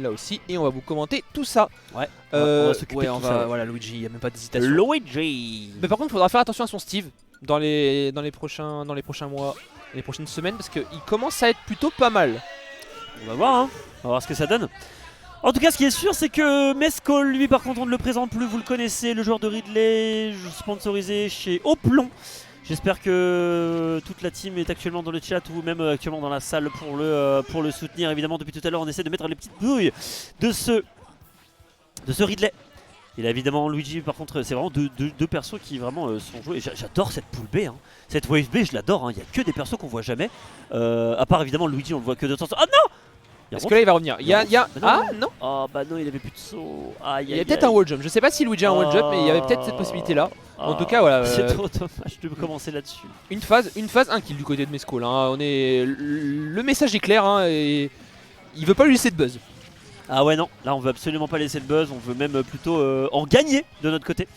là aussi et on va vous commenter tout ça. Ouais, on va s'occuper de tout ça. Voilà, Luigi, il n'y a même pas d'hésitation. Luigi. Mais par contre, il faudra faire attention à son Steve dans les prochains mois, les prochaines semaines, parce qu'il commence à être plutôt pas mal. On va voir, hein. On va voir ce que ça donne. En tout cas, ce qui est sûr, c'est que Mescol, lui, par contre, on ne le présente plus. Vous le connaissez, le joueur de Ridley, sponsorisé chez Oplon. J'espère que toute la team est actuellement dans le chat ou même actuellement dans la salle pour le soutenir. Évidemment, depuis tout à l'heure, on essaie de mettre les petites bouilles de ce Ridley. Et là, évidemment, Luigi, par contre, c'est vraiment deux persos qui vraiment sont joués. J'adore cette poule B, hein. Cette wave B, je l'adore. Il n'y a que des persos qu'on voit jamais. À part évidemment Luigi, on le voit que de temps en temps. Ah non! Est-ce que là il va revenir? Ah non. Oh bah non, il avait plus de saut. Il y a peut-être un wall jump. Je sais pas si Luigi a un wall jump, mais il y avait peut-être cette possibilité là. En tout cas, voilà. C'est trop dommage de commencer là-dessus. Une phase 1 kill du côté de Mescol. Hein. Le message est clair, hein, et il veut pas lui laisser de buzz. Ah ouais, non, là on veut absolument pas laisser de buzz, on veut même plutôt en gagner de notre côté.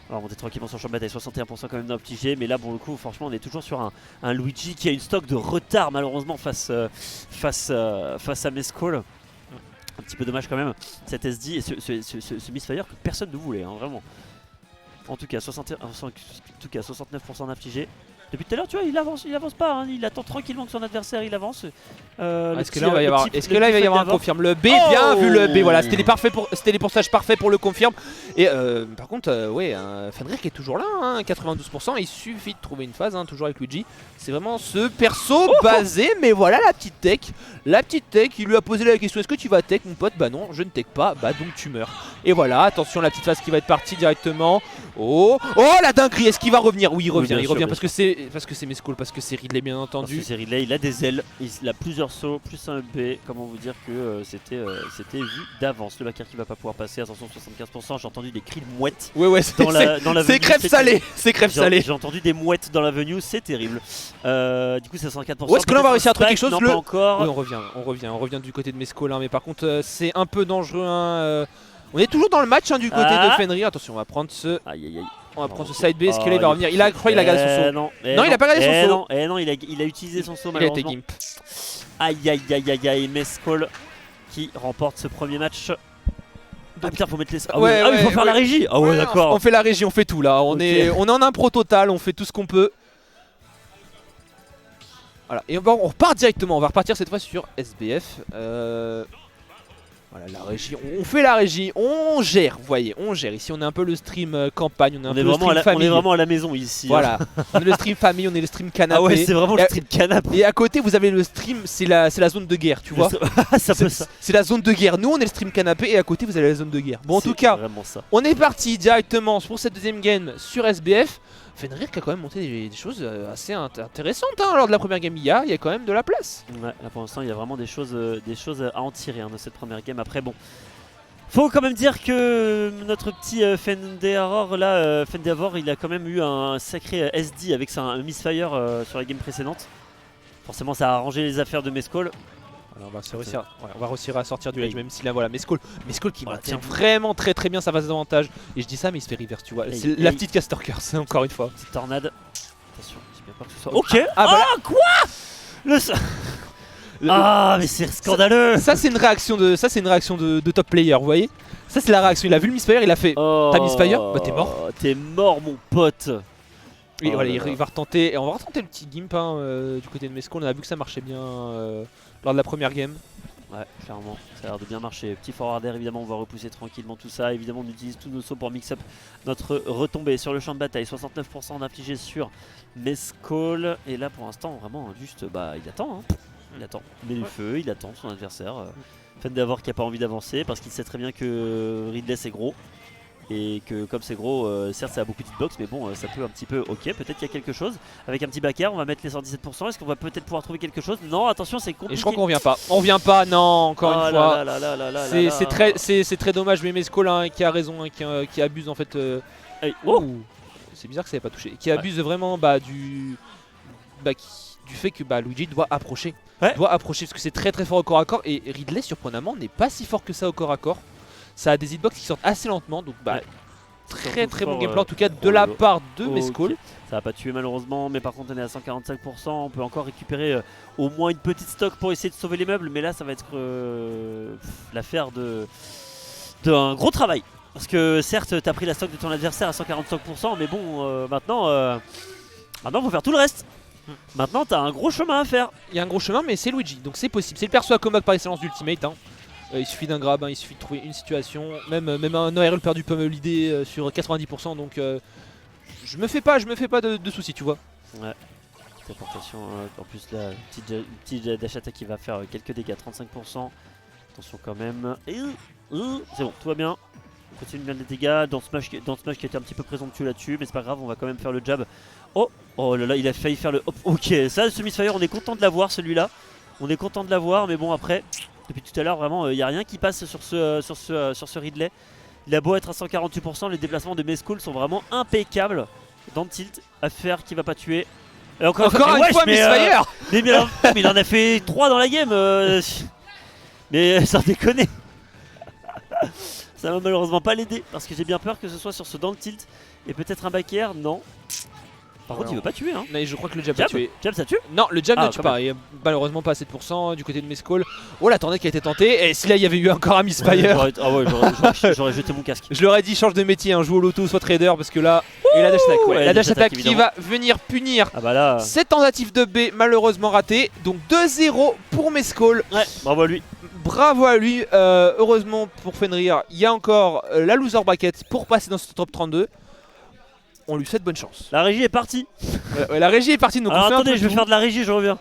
Alors on est tranquillement sur le champ de bataille, 61% quand même d'infligé, mais là pour le coup franchement on est toujours sur un Luigi qui a une stock de retard malheureusement face à Mescol. Un petit peu dommage quand même, cette SD et ce misfire que personne ne voulait, hein, vraiment. En tout cas 69% d'infligé. Depuis tout à l'heure, tu vois, il avance pas, hein. Il attend tranquillement que son adversaire il avance. Est-ce que là il va y avoir un confirme? Le B, bien vu le B, voilà, c'était les pourcentages parfaits pour le confirme. Et par contre, ouais, Fenrir qui est toujours là, hein, 92%, il suffit de trouver une phase, hein, toujours avec Luigi. C'est vraiment ce perso basé, mais voilà la petite tech. La petite tech, il lui a posé la question, est-ce que tu vas tech mon pote? Bah non, je ne tech pas, bah donc tu meurs. Et voilà, attention, la petite phase qui va être partie directement. Oh la dinguerie, est-ce qu'il va revenir? Oui, il revient parce que c'est Mescol, parce que c'est Ridley bien entendu. Parce que c'est Ridley, il a des ailes, il a plusieurs sauts, plus un B. Comment vous dire que c'était vu d'avance. Le backer qui va pas pouvoir passer, attention 75%, j'ai entendu des cris de mouettes. Ouais, c'est crêpe salée. C'est crêpe salée. J'ai entendu des mouettes dans l'avenue, c'est terrible. Du coup c'est 104%. Est-ce que là on va réussir à trouver quelque chose? Non, pas encore. Oui, on revient du côté de Mescol, hein, mais par contre c'est un peu dangereux, hein, on est toujours dans le match, hein, du côté de Fenrir. Attention, on va prendre ce... On va prendre ce side B, est-ce qu'il va revenir? Je crois qu'il a gardé son saut. Non, il a pas gardé son saut. Non, il a utilisé son saut malheureusement. Il a été gimp. Aïe, Mescol qui remporte ce premier match. Ah putain, faut mettre les... il faut faire la régie. Ah ouais, d'accord. On fait la régie, on fait tout là. On est en impro total, on fait tout ce qu'on peut. Voilà, et on repart directement, on va repartir cette fois sur SBF. Voilà, la régie, on fait la régie, on gère, vous voyez, on gère. Ici on est un peu le stream campagne, on est vraiment à la maison ici. Voilà, on est le stream famille, on est le stream canapé. Ah ouais, c'est vraiment le stream canapé. Et à côté vous avez le stream, c'est la zone de guerre, tu vois. C'est la zone de guerre, nous on est le stream canapé et à côté vous avez la zone de guerre. Bon, en tout cas, on est parti directement pour cette deuxième game sur SBF. Fenrir qui a quand même monté des choses assez intéressantes, hein. Lors de la première game il y a quand même de la place. Ouais, là pour l'instant il y a vraiment des choses à en tirer, hein, de cette première game. Après bon, faut quand même dire que notre petit Fendeavor là, il a quand même eu un sacré SD avec un misfire sur la game précédente. Forcément ça a arrangé les affaires de Mescol. Alors on va réussir à sortir du ledge, même si là voilà Mescol qui maintient vraiment très bien sa phase d'avantage. Et je dis ça mais il se fait reverse, tu vois. C'est la petite caster curse, encore une fois. Petite tornade. Attention, j'ai bien peur que ce soit... Ok. Quoi Ah mais c'est scandaleux. Ça c'est une réaction de top player, vous voyez. Ça c'est la réaction, il a vu le misfire, il a fait t'as misfire? Bah t'es mort. T'es mort mon pote. Oui, voilà, il va retenter, et on va retenter le petit gimp, hein, du côté de Mescol. On a vu que ça marchait bien lors de la première game. Ouais, clairement, ça a l'air de bien marcher. Petit forward air, évidemment, on va repousser tranquillement tout ça. Évidemment, on utilise tous nos sauts pour mix up notre retombée sur le champ de bataille. 69% d'infligé sur Mescol. Et là, pour l'instant, vraiment, juste, il attend. Hein. Il attend. Il met du feu, il attend son adversaire. Fendeavor qui n'a pas envie d'avancer parce qu'il sait très bien que Ridley c'est gros. Et que comme c'est gros, certes ça a beaucoup de hitbox, mais bon ça peut un petit peu, ok, peut-être qu'il y a quelque chose. Avec un petit backer, on va mettre les 117%, est-ce qu'on va peut-être pouvoir trouver quelque chose? Non, attention, c'est compliqué. Et je crois qu'on revient pas, non, encore une fois. C'est très dommage, mais Mescol, hein, qui a raison, hein, qui abuse en fait. C'est bizarre que ça n'ait pas touché. Qui abuse vraiment du fait que Luigi doit approcher. Doit approcher parce que c'est très fort au corps à corps. Et Ridley, surprenamment, n'est pas si fort que ça au corps à corps. Ça a des hitbox qui sortent assez lentement, donc très très bon fort, gameplay en tout cas de la part de ok. Mescall. Ça va pas tuer malheureusement, mais par contre on est à 145%, on peut encore récupérer au moins une petite stock pour essayer de sauver les meubles, mais là ça va être l'affaire d'un gros travail. Parce que certes t'as pris la stock de ton adversaire à 145%, mais bon maintenant faut faire tout le reste. Maintenant t'as un gros chemin à faire. Il y a un gros chemin mais c'est Luigi, donc c'est possible. C'est le perso à Comac par excellence d'Ultimate. Hein. Il suffit d'un grab, il suffit de trouver une situation. Même un ORL perdu peut me l'idée sur 90%, donc je me fais pas de soucis, tu vois. Ouais. Téléportation, en plus là, petit dash attack qui va faire quelques dégâts, 35%. Attention quand même. C'est bon, tout va bien. On continue bien les dégâts. Dans Smash qui était un petit peu présomptueux là-dessus, mais c'est pas grave, on va quand même faire le jab. Oh là là, il a failli faire le hop. Ok, ça, ce Misfire, on est content de l'avoir celui-là. On est content de l'avoir, mais bon après, depuis tout à l'heure, vraiment, il n'y a rien qui passe sur ce Ridley. Il a beau être à 148%, les déplacements de Mescall sont vraiment impeccables. Dans le tilt, affaire qui va pas tuer. Et encore une fois, Misfire mais il en a fait 3 dans la game. Mais sans déconner. Ça va malheureusement pas l'aider parce que j'ai bien peur que ce soit sur ce dans le tilt. Et peut-être un back air, non. Par contre, il veut pas tuer. Hein. Mais je crois que le jab va tuer. Jab, ça tue? Non, le jab ne tue pas. Il y a malheureusement pas à 7% du côté de Mescall. Oh, la tornade qui a été tentée. Et si là il y avait eu encore un Misfire. J'aurais jeté mon casque. Je leur ai dit change de métier, joue au loto, soit trader parce que là. Et la dash attack, la dash attack qui va venir punir cette tentative de B malheureusement ratée. Donc 2-0 pour Mescall. Ouais, bravo à lui. Bravo à lui. Heureusement pour Fenrir, il y a encore la loser bracket pour passer dans ce top 32. On lui souhaite bonne chance. La régie est partie. La régie est partie. Donc alors attendez, je vais faire de la régie, je reviens.